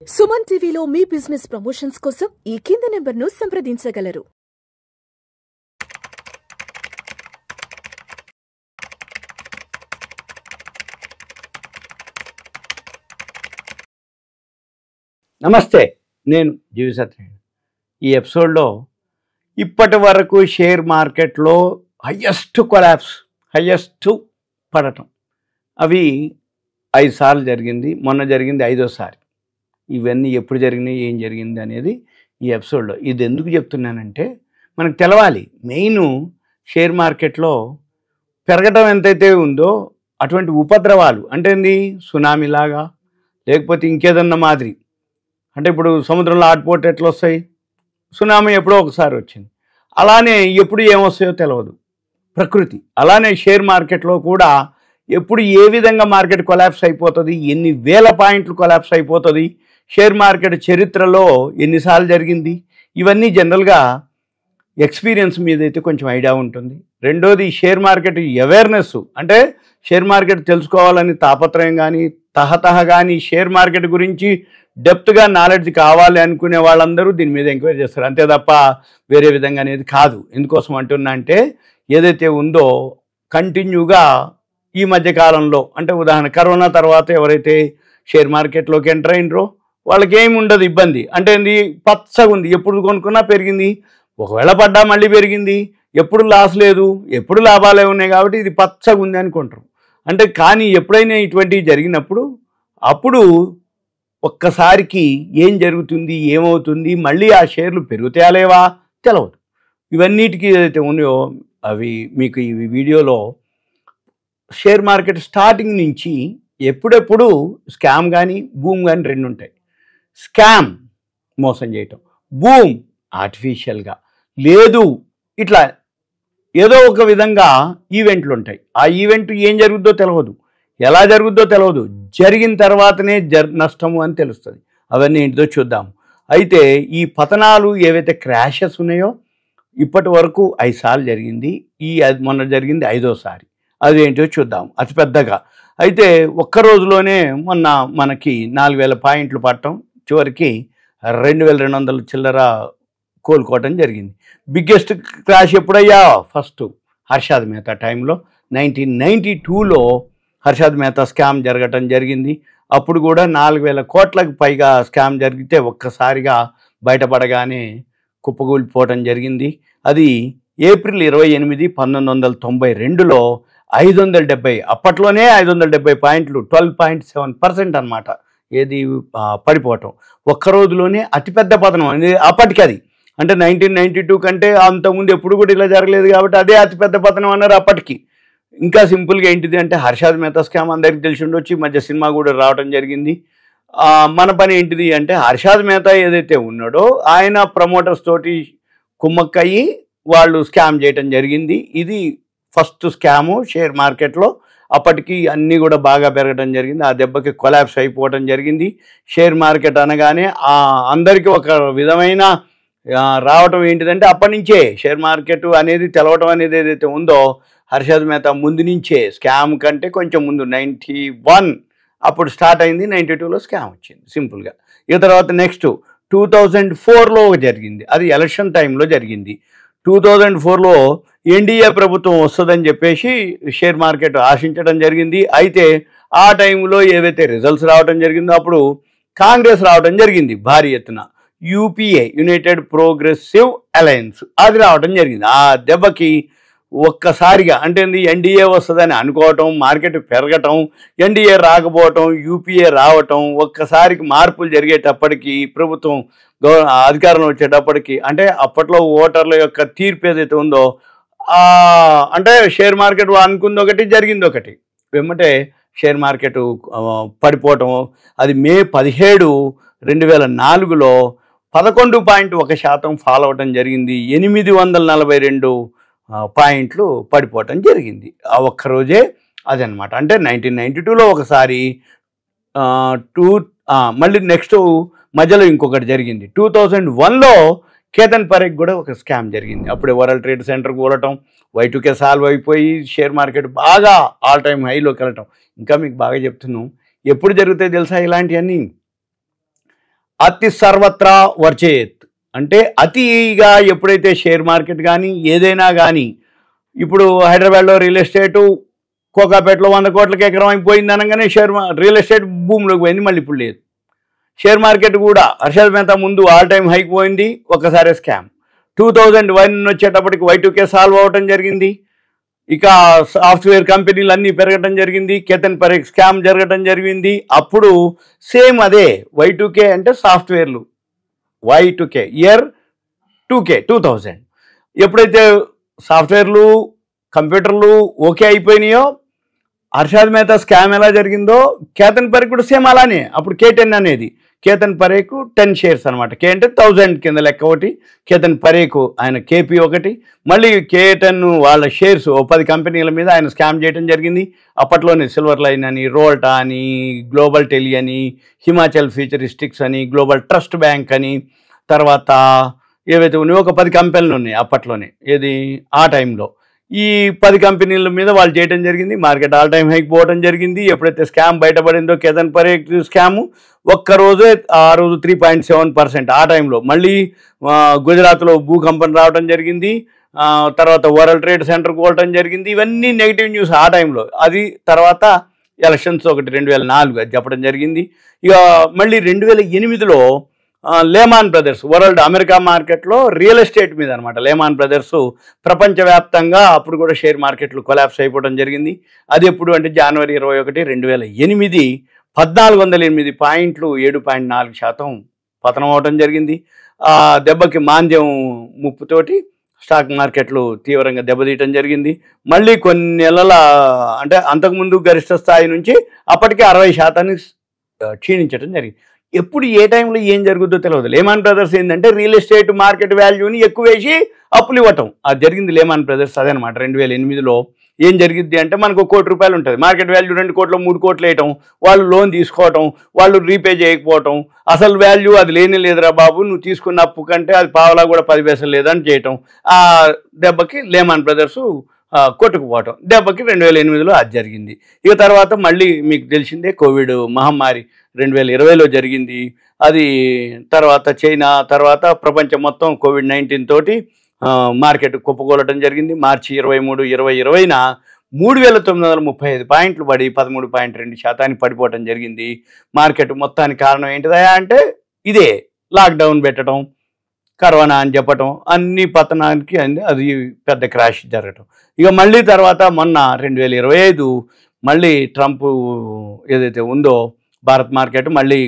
సుమన్ టీవీలో మీ business promotions కోసం ఈ కింది నెంబర్ను సంప్రదించగలరు. నమస్తే, నేను జీవి సత్యనారాయణ. ఈ ఎపిసోడ్లో ఇప్పటి వరకు షేర్ మార్కెట్లో హయ్యెస్ట్ కొలాప్స్, హయ్యెస్ట్ పడటం అవి 5 సార్లు జరిగింది. మొన్న జరిగింది 5వ సారి. ఇవన్నీ ఎప్పుడు జరిగినాయి, ఏం జరిగింది అనేది ఈ ఎపిసోడ్లో. ఇది ఎందుకు చెప్తున్నానంటే మనకు తెలవాలి. మెయిన్ షేర్ మార్కెట్లో పెరగటం ఎంతైతే ఉందో అటువంటి ఉపద్రవాలు అంటే ఏంది, సునామీలాగా లేకపోతే ఇంకేదన్నా మాదిరి. అంటే ఇప్పుడు సముద్రంలో ఆటుపోటు ఎట్లా వస్తాయి, సునామీ ఎప్పుడో ఒకసారి వచ్చింది. అలానే ఎప్పుడు ఏమొస్తాయో తెలియదు ప్రకృతి. అలానే షేర్ మార్కెట్లో కూడా ఎప్పుడు ఏ విధంగా మార్కెట్ కొలాప్స్ అయిపోతుంది, ఎన్ని వేల పాయింట్లు కొలాప్స్ అయిపోతుంది, షేర్ మార్కెట్ చరిత్రలో ఎన్నిసార్లు జరిగింది, ఇవన్నీ జనరల్గా ఎక్స్పీరియన్స్ మీద అయితే కొంచెం ఐడియా ఉంటుంది. రెండోది షేర్ మార్కెట్ అవేర్నెస్, అంటే షేర్ మార్కెట్ తెలుసుకోవాలని తాపత్రయం కానీ తహతహ కానీ షేర్ మార్కెట్ గురించి డెప్త్గా నాలెడ్జ్ కావాలి అనుకునే వాళ్ళందరూ దీని మీద ఎంక్వైరీ చేస్తారు. అంతే తప్ప వేరే విధంగా అనేది కాదు. ఎందుకోసం అంటున్నా అంటే ఏదైతే ఉందో కంటిన్యూగా ఈ మధ్యకాలంలో, అంటే ఉదాహరణ కరోనా తర్వాత ఎవరైతే షేర్ మార్కెట్లోకి ఎంటర్ అయినరో వాళ్ళకి ఏమి ఉండదు ఇబ్బంది. అంటే ఏంది, పచ్చగా ఉంది, ఎప్పుడు కొనుక్కున్నా పెరిగింది, ఒకవేళ పడ్డా మళ్ళీ పెరిగింది, ఎప్పుడు లాస్ లేదు, ఎప్పుడు లాభాలే ఉన్నాయి, కాబట్టి ఇది పచ్చగా ఉంది అనుకుంటారు. అంటే కానీ ఎప్పుడైనా ఇటువంటివి జరిగినప్పుడు అప్పుడు ఒక్కసారికి ఏం జరుగుతుంది, ఏమవుతుంది, మళ్ళీ ఆ షేర్లు పెరుగుతాయా లేవా తెలవదు. ఇవన్నిటికీ ఏదైతే ఉన్నాయో అవి మీకు ఈ వీడియోలో షేర్ మార్కెట్ స్టార్టింగ్ నుంచి ఎప్పుడెప్పుడు స్కామ్ కానీ బూమ్ కానీ రెండు ఉంటాయి. స్కామ్ మోసం చేయటం, బూమ్ ఆర్టిఫిషియల్గా లేదు, ఇట్లా ఏదో ఒక విధంగా ఈవెంట్లు ఉంటాయి. ఆ ఈవెంట్ ఏం జరుగుద్దో తెలియదు, ఎలా జరుగుద్దో తెలియదు, జరిగిన తర్వాతనే నష్టము అని తెలుస్తుంది. అవన్నీ ఏంటిదో చూద్దాం. అయితే ఈ పతనాలు ఏవైతే క్రాషెస్ ఉన్నాయో ఇప్పటి వరకు 5 సార్లు జరిగింది. మొన్న జరిగింది 5వ సారి. అదేంటో చూద్దాం అతిపెద్దగా. అయితే ఒక్క రోజులోనే మొన్న మనకి 4000 పాయింట్లు పట్టడం, చివరికి 2200 చిల్లర కోలుకోవటం జరిగింది. బిగ్గెస్ట్ క్రాష్ ఎప్పుడయ్యా, ఫస్ట్ హర్షద్ మెహతా టైంలో 1992లో హర్షద్ మెహతా స్కామ్ జరగటం జరిగింది. అప్పుడు కూడా 4000 కోట్లకు పైగా స్కామ్ జరిగితే ఒక్కసారిగా బయటపడగానే కుప్పకూలిపోవటం జరిగింది. అది ఏప్రిల్ 28, 1992లో 570, అప్పట్లోనే 570 పాయింట్లు, 12.7% అనమాట. ఏది పడిపోవటం ఒక్క రోజులోనే అతిపెద్ద పతనం అనేది అప్పటికి. అది అంటే 1992 కంటే అంతకుముందు ఎప్పుడు కూడా ఇలా జరగలేదు కాబట్టి అదే అతిపెద్ద పతనం అన్నారు అప్పటికి. ఇంకా సింపుల్గా ఏంటిది అంటే హర్షద్ మెహతా స్కామ్ అందరికీ తెలిసి ఉండొచ్చు, ఈ మధ్య సినిమా కూడా రావడం జరిగింది. మన పని ఏంటిది అంటే హర్షద్ మెహతా ఏదైతే ఉన్నాడో ఆయన ప్రమోటర్స్ తోటి కుమ్మక్కయ్యి వాళ్ళు స్కామ్ చేయటం జరిగింది. ఇది ఫస్ట్ స్కాము షేర్ మార్కెట్లో. అప్పటికి అన్నీ కూడా బాగా పెరగడం జరిగింది. ఆ దెబ్బకి కొలాప్స్ అయిపోవడం జరిగింది. షేర్ మార్కెట్ అనగానే అందరికీ ఒక విధమైన రావటం ఏంటిదంటే అప్పటి నుంచే షేర్ మార్కెట్ అనేది తెలవటం అనేది ఏదైతే ఉందో హర్షద్ మెహతా ముందు నుంచే, స్కామ్ కంటే కొంచెం ముందు 91 అప్పుడు స్టార్ట్ అయింది. 92లో స్కామ్ వచ్చింది సింపుల్గా. ఇక తర్వాత నెక్స్ట్ 2004లో జరిగింది. అది ఎలక్షన్ టైంలో జరిగింది. 2004లో ఎన్డీఏ ప్రభుత్వం వస్తుందని చెప్పేసి షేర్ మార్కెట్ ఆశించడం జరిగింది. అయితే ఆ టైంలో ఏవైతే రిజల్ట్స్ రావడం జరిగిందో అప్పుడు కాంగ్రెస్ రావడం జరిగింది భారీ ఎత్తున. యూపీఏ, యునైటెడ్ ప్రోగ్రెసివ్ అలయన్స్, అది రావడం జరిగింది. ఆ దెబ్బకి ఒక్కసారిగా అంటే ఎన్డీఏ వస్తుందని అనుకోవటం, మార్కెట్ పెరగటం, ఎన్డీఏ రాకపోవటం, యూపీఏ రావటం, ఒక్కసారికి మార్పులు జరిగేటప్పటికి ప్రభుత్వం అధికారంలో వచ్చేటప్పటికి, అంటే అప్పట్లో ఓటర్ల యొక్క తీర్పు ఏదైతే ఉందో అంటే షేర్ మార్కెట్ అనుకుంది ఒకటి, జరిగింది ఒకటి. వెంబటే షేర్ మార్కెట్ పడిపోవటం. అది మే 17, 2004లో 11.1% ఫాల్ అవటం జరిగింది. 842 పాయింట్లు పడిపోవటం జరిగింది ఆ ఒక్కరోజే. అదనమాట. అంటే 1992లో ఒకసారి, మళ్ళీ నెక్స్ట్ మధ్యలో ఇంకొకటి జరిగింది. 2001లో కేతన్ పరేఖ్ కూడా ఒక స్కామ్ జరిగింది. అప్పుడే వరల్డ్ ట్రేడ్ సెంటర్ కూలటం, Y2K సాల్వ్ అయిపోయి షేర్ మార్కెట్ బాగా ఆల్ టైమ్ హైలోకి వెళ్ళటం. ఇంకా మీకు బాగా చెప్తున్నాం, ఎప్పుడు జరుగుతాయి తెలుసా ఇలాంటివన్నీ, అతి సర్వత్రా వర్జయేత్ అంటే అతిగా ఎప్పుడైతే షేర్ మార్కెట్ కానీ ఏదైనా కానీ ఇప్పుడు హైదరాబాద్లో రియల్ ఎస్టేటు కోకాపేటలో 100 కోట్లకి ఎకరం అయిపోయింది అనగానే రియల్ ఎస్టేట్ భూమిలోకి పోయింది, మళ్ళీ ఇప్పుడు లేదు. షేర్ మార్కెట్ కూడా హర్షద్ మెహతా ముందు ఆల్ టైమ్ హైక్ పోయింది, ఒక్కసారి స్కామ్. 2001 వచ్చేటప్పటికి Y2K సాల్వ్ అవ్వటం జరిగింది. ఇక సాఫ్ట్వేర్ కంపెనీలు అన్నీ పెరగటం జరిగింది, కేతన్ పరేఖ్ స్కామ్ జరగటం జరిగింది. అప్పుడు సేమ్ అదే Y2K అంటే సాఫ్ట్వేర్లు, Y2K ఇయర్ 2000 ఎప్పుడైతే సాఫ్ట్వేర్లు కంప్యూటర్లు ఓకే అయిపోయినాయో, హర్షద్ మెహతా స్కామ్ ఎలా జరిగిందో కేతన్ పరేఖ్ కూడా సేమ్ అలానే. అప్పుడు K10 అనేది కేతన్ పరేఖ్ 10 షేర్స్ అనమాట. K అంటే 1000 కింద లెక్క ఒకటి, కేతన్ పరేఖ్ ఆయన KP ఒకటి, మళ్ళీ K10 వాళ్ళ షేర్స్ 10 కంపెనీల మీద ఆయన స్కామ్ చేయడం జరిగింది. అప్పట్లోనే సిల్వర్ లైన్ అని, రోల్టా అని, గ్లోబల్ టెలి అని, హిమాచల్ ఫ్యూచరిస్టిక్స్ అని, గ్లోబల్ ట్రస్ట్ బ్యాంక్ అని, తర్వాత ఏవైతే ఉన్నాయో ఒక 10 కంపెనీలు ఉన్నాయి అప్పట్లోనే, ఏది ఆ టైంలో. ఈ 10 కంపెనీల మీద వాళ్ళు చేయడం జరిగింది. మార్కెట్ ఆల్ టైమ్ హైక్ పోవడం జరిగింది. ఎప్పుడైతే స్కామ్ బయటపడిందో కేతన్ పరేఖ్ స్కాము, ఒక్కరోజే ఆ రోజు 3.7% ఆ టైంలో. మళ్ళీ గుజరాత్లో భూకంపం రావడం జరిగింది, తర్వాత వరల్డ్ ట్రేడ్ సెంటర్ కోవటం జరిగింది. ఇవన్నీ నెగిటివ్ న్యూస్ ఆ టైంలో. అది తర్వాత ఎలక్షన్స్ ఒకటి 2004 అది చెప్పడం జరిగింది. ఇక మళ్ళీ 2008లో లేమాన్ బ్రదర్స్ వరల్డ్ అమెరికా మార్కెట్లో రియల్ ఎస్టేట్ మీద అనమాట. లేమాన్ బ్రదర్స్ ప్రపంచవ్యాప్తంగా అప్పుడు కూడా షేర్ మార్కెట్లు కొలాప్స్ అయిపోవడం జరిగింది. అది ఎప్పుడు అంటే జనవరి 21, 2008 1408 పాయింట్లు 7.4% పతనం అవడం జరిగింది. ఆ దెబ్బకి మాంద్యం ముప్పుతోటి స్టాక్ మార్కెట్లు తీవ్రంగా దెబ్బతీయటం జరిగింది. మళ్ళీ కొన్ని నెలల అంటే అంతకుముందు గరిష్ట స్థాయి నుంచి అప్పటికే 60% క్షీణించడం జరిగింది. ఎప్పుడు ఏ టైంలో ఏం జరుగుతుందో తెలియదు. లేమాన్ బ్రదర్స్ ఏంటంటే రియల్ ఎస్టేట్ మార్కెట్ వాల్యూని ఎక్కువ వేసి అప్పులు ఇవ్వటం, అది జరిగింది లేమాన్ బ్రదర్స్. అదనమాట 2008లో ఏం జరిగింది అంటే మనకు ₹1 కోటి ఉంటుంది, మార్కెట్ వాల్యూ 2 కోట్లు 3 కోట్లు వేయటం, వాళ్ళు లోన్ తీసుకోవటం, వాళ్ళు రీపే చేయకపోవటం, అసలు వాల్యూ అది లేనే లేదురా బాబు, నువ్వు తీసుకున్న అప్పు కంటే అది పావలా కూడా 10 పైసలు లేదని చేయటం. ఆ దెబ్బకి లేమాన్ బ్రదర్స్ కొట్టుకుపోవటం, దెబ్బకి 2008లో అది జరిగింది. ఇక తర్వాత మళ్ళీ మీకు తెలిసిందే కోవిడ్ మహమ్మారి 2020లో జరిగింది. అది తర్వాత చైనా, తర్వాత ప్రపంచం మొత్తం COVID-19 తోటి మార్కెట్ కుప్పకూలటం జరిగింది. మార్చి 23, 2020న 3935 పాయింట్లు పడి 13.2% పడిపోవటం జరిగింది. మార్కెట్ మొత్తానికి కారణం ఏంటిదా అంటే ఇదే లాక్డౌన్ పెట్టడం, కరోనా అని చెప్పటం, అన్ని పతనానికి అది పెద్ద క్రాష్ జరగటం. ఇక మళ్ళీ తర్వాత మొన్న 2025 మళ్ళీ ట్రంప్ ఏదైతే ఉందో భారత్ మార్కెట్ మళ్ళీ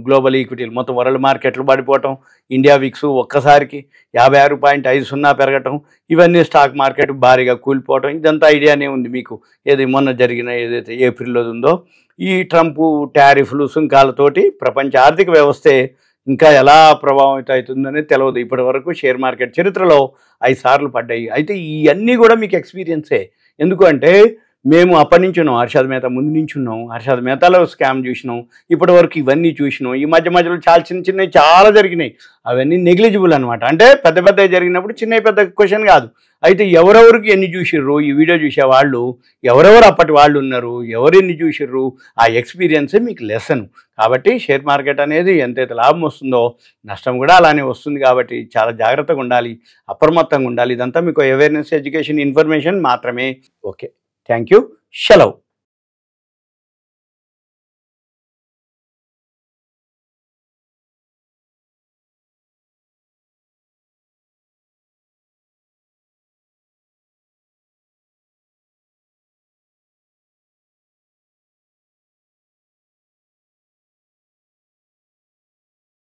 గ్లోబల్ ఈక్విటీలు మొత్తం వరల్డ్ మార్కెట్లు పడిపోవటం, ఇండియా విక్స్ ఒక్కసారికి 56.50 పెరగటం, ఇవన్నీ స్టాక్ మార్కెట్ భారీగా కూలిపోవటం. ఇదంతా ఐడియానే ఉంది మీకు. ఏది మొన్న జరిగిన ఏదైతే ఏప్రిల్లో ఉందో ఈ ట్రంప్ టారిఫ్లు సుంకాలతోటి ప్రపంచ ఆర్థిక వ్యవస్థే ఇంకా ఎలా ప్రభావితం అవుతుందనే తెలియదు. ఇప్పటి వరకు షేర్ మార్కెట్ చరిత్రలో 5 సార్లు పడ్డాయి. అయితే ఇవన్నీ కూడా మీకు ఎక్స్పీరియన్సే. ఎందుకు అంటే మేము అప్పటి నుంచి ఉన్నాం, హర్షద్ మెహతా ముందు నుంచి ఉన్నాం, హర్షద్ మెహతాలో స్కామ్ చూసినాం, ఇప్పటి వరకు ఇవన్నీ చూసినాం. ఈ మధ్యలో చాలా చిన్నవి చాలా జరిగినాయి, అవన్నీ నెగ్లిజిబుల్ అనమాట. అంటే పెద్ద పెద్దవి జరిగినప్పుడు చిన్న పెద్ద క్వశ్చన్ కాదు. అయితే ఎవరెవరికి ఎన్ని చూసిర్రు, ఈ వీడియో చూసే వాళ్ళు ఎవరెవరు అప్పటి వాళ్ళు ఉన్నారు, ఎవరు ఎన్ని చూసిర్రు, ఆ ఎక్స్పీరియన్సే మీకు లెసన్. కాబట్టి షేర్ మార్కెట్ అనేది ఎంతైతే లాభం వస్తుందో నష్టం కూడా అలానే వస్తుంది. కాబట్టి చాలా జాగ్రత్తగా ఉండాలి, అప్రమత్తంగా ఉండాలి. ఇదంతా మీకు అవేర్నెస్, ఎడ్యుకేషన్, ఇన్ఫర్మేషన్ మాత్రమే. ఓకే, థ్యాంక్ యూ, సెలవు.